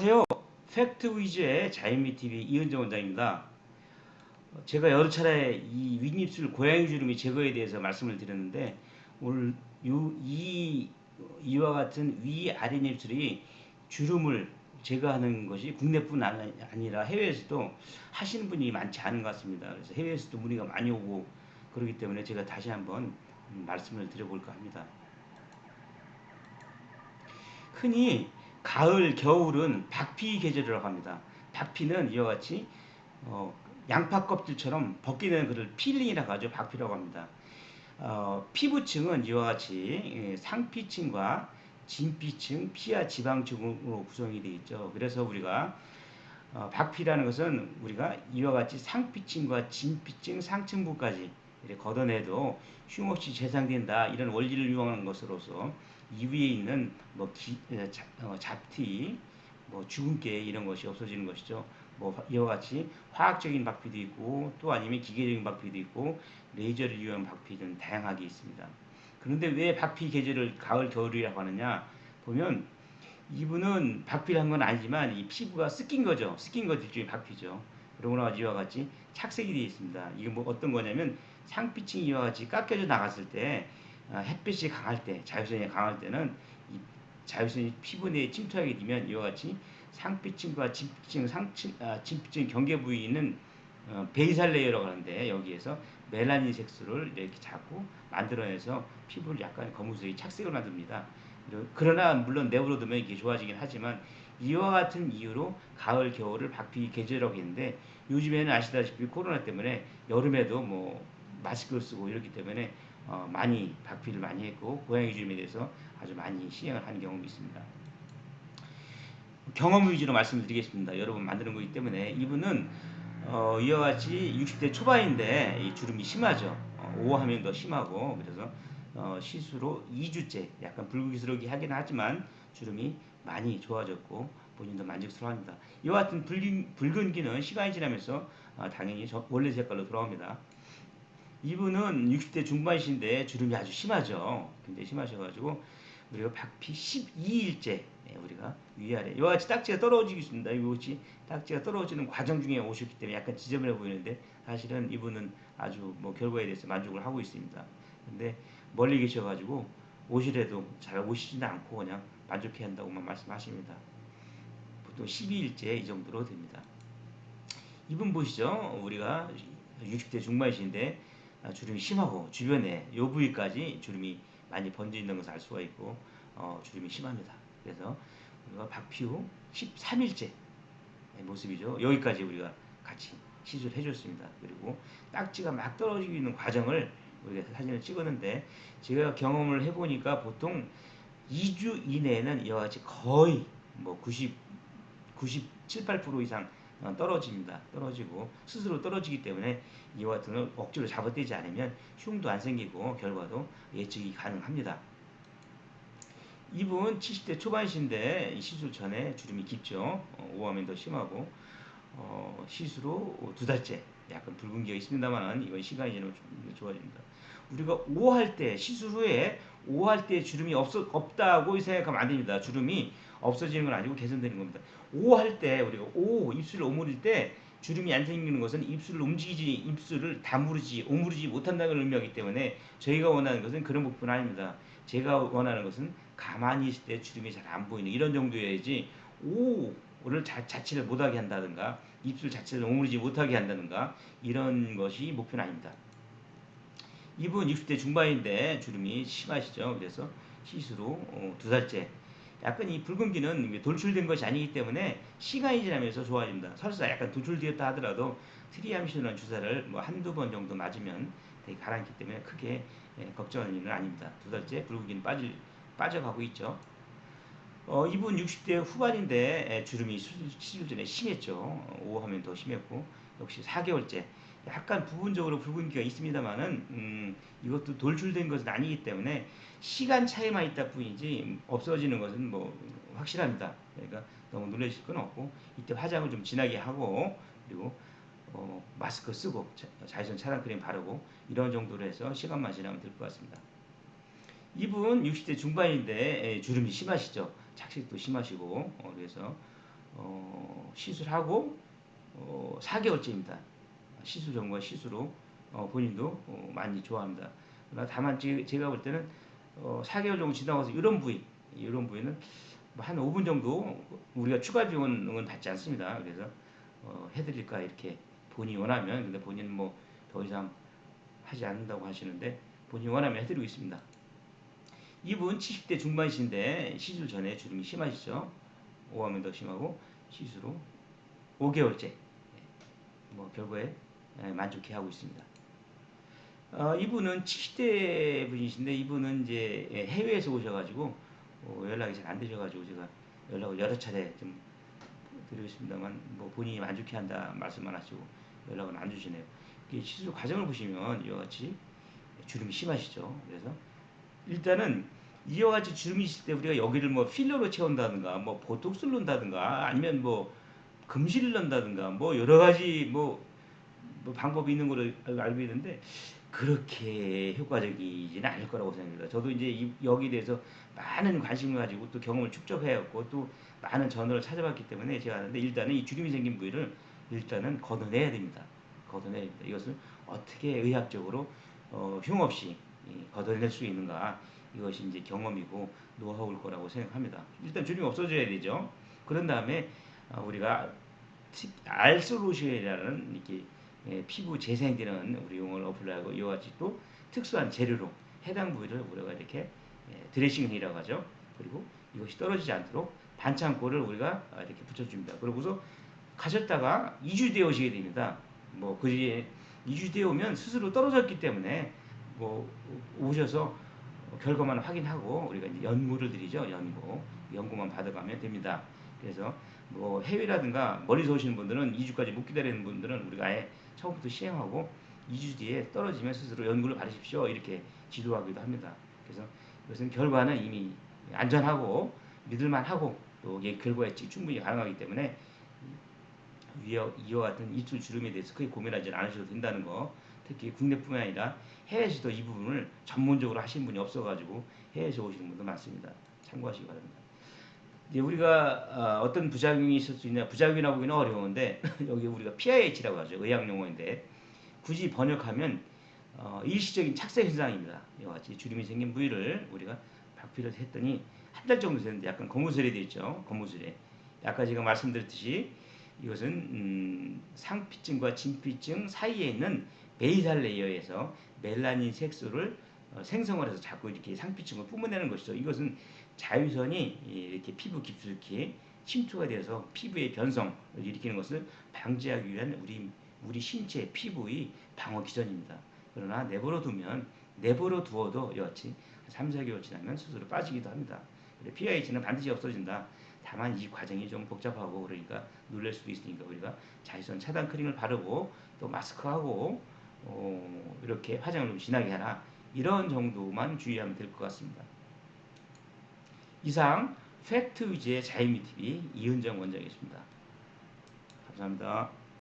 안녕하세요. 팩트 위주의 자연미 TV 이은정 원장입니다. 제가 여러 차례 이 윗입술 고양이 주름이 제거에 대해서 말씀을 드렸는데 오늘 이와 같은 위 아랫입술이 주름을 제거하는 것이 국내뿐 아니라 해외에서도 하시는 분이 많지 않은 것 같습니다. 그래서 해외에서도 문의가 많이 오고 그렇기 때문에 제가 다시 한번 말씀을 드려볼까 합니다. 흔히 가을, 겨울은 박피 계절이라고 합니다. 박피는 이와 같이 어, 양파 껍질처럼 벗기는 그를 필링이라고 하죠. 박피라고 합니다. 피부층은 이와 같이 상피층과 진피층, 피하 지방층으로 구성이 되어 있죠. 그래서 우리가 박피라는 것은 우리가 이와 같이 상피층과 진피층, 상층부까지 이렇게 걷어내도 흉없이 재생된다 이런 원리를 이용하는 것으로서 이 위에 있는 뭐 잡티, 뭐 주근깨 이런 것이 없어지는 것이죠. 뭐 이와 같이 화학적인 박피도 있고 또 아니면 기계적인 박피도 있고 레이저를 이용한 박피는 다양하게 있습니다. 그런데 왜 박피 계절을 가을 겨울이라고 하느냐 보면 이분은 박피를 한 건 아니지만 이 피부가 습긴 거죠. 습긴 것 일종의 박피죠. 그러거나 이와 같이 착색이 되어 있습니다. 이게 뭐 어떤 거냐면 상피층이 이와 같이 깎여져 나갔을 때 햇빛이 강할 때 자외선이 강할 때는 이 자외선이 피부 내에 침투하게 되면 이와 같이 상피층과 진피층 진피층 경계 부위에 있는 베이살 레이어라고 하는데 여기에서 멜라닌 색소를 이렇게 자꾸 만들어내서 피부를 약간 거무스레 착색을 만듭니다. 그러나 물론 내버려 두면 이게 좋아지긴 하지만 이와 같은 이유로 가을 겨울을 박피 계절이라고 했는데 요즘에는 아시다시피 코로나 때문에 여름에도 뭐 마스크를 쓰고 이렇기 때문에 많이 박피를 많이 했고 고양이 주름에 대해서 아주 많이 시행을 하는 경험이 있습니다. 경험 위주로 말씀드리겠습니다. 여러 번 만드는 거기 때문에 이분은 이와 같이 60대 초반인데 이 주름이 심하죠. 5하면 더 심하고 그래서 시수로 2주째 약간 불규스러기 하긴 하지만 주름이 많이 좋아졌고 본인도 만족스러워합니다. 이와 같은 붉은기는 시간이 지나면서 당연히 원래 색깔로 돌아옵니다. 이분은 60대 중반이신데 주름이 아주 심하죠. 굉장히 심하셔가지고 우리가 박피 12일째 우리가 위아래 이와 같이 딱지가 떨어지고 있습니다. 이것이 딱지가 떨어지는 과정 중에 오셨기 때문에 약간 지저분해 보이는데 사실은 이분은 아주 뭐 결과에 대해서 만족을 하고 있습니다. 근데 멀리 계셔가지고 오시래도 잘 오시지는 않고 그냥 만족해야 한다고만 말씀하십니다. 보통 12일째 이 정도로 됩니다. 이분 보시죠. 우리가 60대 중반이신데 주름이 심하고 주변에 요 부위까지 주름이 많이 번져 있는 것을 알 수가 있고 주름이 심합니다. 그래서 우리가 박피 후 13일째 모습이죠. 여기까지 우리가 같이 시술을 해줬습니다. 그리고 딱지가 막 떨어지고 있는 과정을 우리가 사진을 찍었는데 제가 경험을 해보니까 보통 2주 이내에는 이와 같이 거의 뭐 97, 8% 이상 떨어집니다. 떨어지고 스스로 떨어지기 때문에 이와 같은 걸 억지로 잡아떼지 않으면 흉도 안 생기고 결과도 예측이 가능합니다. 이분 70대 초반이신데 시술 전에 주름이 깊죠. 오하면 더 심하고 시술 후 2달째 약간 붉은기가 있습니다만 이건 시간이 지나면 좀 좋아집니다. 우리가 5할 때 시술 후에 5할 때 주름이 없다고 생각하면 안 됩니다. 주름이 없어지는 건 아니고 개선되는 겁니다. 5할 때 우리가 입술을 오므릴 때 주름이 안 생기는 것은 입술을 다무르지 오므리지 못한다는 의미이기 때문에 저희가 원하는 것은 그런 부분 아닙니다. 제가 원하는 것은 가만히 있을 때 주름이 잘 안 보이는 이런 정도여야지 오를 자체를 못하게 한다든가 입술 자체를 오므리지 못하게 한다든가 이런 것이 목표는 아닙니다. 이분 60대 중반인데 주름이 심하시죠. 그래서 시술 후 2달째 약간 이 붉은기는 돌출된 것이 아니기 때문에 시간이 지나면서 좋아집니다. 설사 약간 돌출되었다 하더라도 트리암신이라는 주사를 뭐 한두 번 정도 맞으면 되게 가라앉기 때문에 크게 걱정하는 일은 아닙니다. 2달째 붉은기는 빠져가고 있죠. 이분 60대 후반인데 주름이 시술 전에 심했죠. 5하면 더 심했고 역시 4개월째 약간 부분적으로 붉은기가 있습니다만은 이것도 돌출된 것은 아니기 때문에 시간 차이만 있다 뿐이지 없어지는 것은 뭐 확실합니다. 그러니까 너무 놀라실 건 없고 이때 화장을 좀 진하게 하고 그리고 마스크 쓰고 자외선 차단 크림 바르고 이런 정도로 해서 시간만 지나면 될 것 같습니다. 이분 60대 중반인데 주름이 심하시죠. 착색도 심하시고 그래서 시술하고 4개월째입니다. 시술 전과 시술로 본인도 많이 좋아합니다. 그러나 다만 제가 볼 때는 4개월 정도 지나가서 이런 부위는 한 5분 정도 우리가 추가 비용은 받지 않습니다. 그래서 해드릴까 이렇게 본인이 원하면, 근데 본인은 뭐 더 이상 하지 않는다고 하시는데 본인이 원하면 해드리고 있습니다. 이분 70대 중반이신데 시술 전에 주름이 심하시죠. 오하면 더 심하고 시술 후 5개월째 결과에 만족해 하고 있습니다. 이분은 70대 분이신데 이분은 이제 해외에서 오셔가지고 연락이 잘 안 되셔가지고 제가 연락을 여러 차례 좀 드리겠습니다만 뭐 본인이 만족해 한다 말씀만 하시고 연락은 안 주시네요. 시술 과정을 보시면 이와 같이 주름이 심하시죠. 그래서 일단은 이와 같이 주름이 있을 때 우리가 여기를 뭐 필러로 채운다든가 뭐 보톡스를 넣는다든가 아니면 뭐 금실을 넣는다든가 뭐 여러 가지 뭐 방법이 있는 걸로 알고 있는데 그렇게 효과적이지는 않을 거라고 생각합니다. 저도 이제 여기에 대해서 많은 관심을 가지고 또 경험을 축적해왔고 또 많은 전어를 찾아봤기 때문에 제가 하는데 일단은 이 주름이 생긴 부위를 일단은 걷어내야 됩니다. 걷어내야 됩니다. 이것을 어떻게 의학적으로 흉없이 걷어낼 수 있는가, 이것이 이제 경험이고 노하우일 거라고 생각합니다. 일단 주름이 없어져야 되죠. 그런 다음에 우리가 알솔루션이라는 이렇게 피부 재생되는 우리 용어를 어플라이하고 이와 같이 또 특수한 재료로 해당 부위를 우리가 이렇게 드레싱이라고 하죠. 그리고 이것이 떨어지지 않도록 반창고를 우리가 이렇게 붙여줍니다. 그러고서 가셨다가 2주 뒤에 오시게 됩니다. 뭐 그뒤에 2주 뒤에 오면 스스로 떨어졌기 때문에 뭐 오셔서 결과만 확인하고 우리가 이제 연고를 드리죠. 연고만 받아가면 됩니다. 그래서 뭐 해외라든가 멀리서 오시는 분들은 2주까지 못 기다리는 분들은 우리가 아예 처음부터 시행하고 2주 뒤에 떨어지면 스스로 연고를 받으십시오 이렇게 지도하기도 합니다. 그래서 이것은 결과는 이미 안전하고 믿을만하고 또 결과에 충분히 가능하기 때문에 이와 같은 입술 주름에 대해서 크게 고민하지 않으셔도 된다는 거, 특히 국내뿐만 아니라 해외에서도 이 부분을 전문적으로 하시는 분이 없어가지고 해외에서 오시는 분도 많습니다. 참고하시기 바랍니다. 이제 우리가 어떤 부작용이 있을 수 있냐, 부작용이라고 보기는 어려운데 여기 우리가 PIH라고 하죠. 의학 용어인데 굳이 번역하면 일시적인 착색 현상입니다. 이와 같이 주름이 생긴 부위를 우리가 박피를 했더니 한 달 정도 됐는데 약간 거무스레 되어 있죠. 거무스레. 아까 제가 말씀드렸듯이 이것은 상피증과 진피증 사이에 있는 베이살 레이어에서 멜라닌 색소를 생성을 해서 자꾸 이렇게 상피증을 뿜어내는 것이죠. 이것은 자외선이 이렇게 피부 깊숙이 침투가 되어서 피부의 변성을 일으키는 것을 방지하기 위한 우리 신체 피부의 방어 기전입니다. 그러나 내버려 두어도 여하치 3, 4개월 지나면 스스로 빠지기도 합니다. PIH는 반드시 없어진다. 다만 이 과정이 좀 복잡하고 그러니까 놀랄 수도 있으니까 우리가 자외선 차단 크림을 바르고 또 마스크하고 이렇게 화장을 좀 진하게 하라, 이런 정도만 주의하면 될 것 같습니다. 이상 팩트 위주의 자유미 TV 이은정 원장이었습니다. 감사합니다.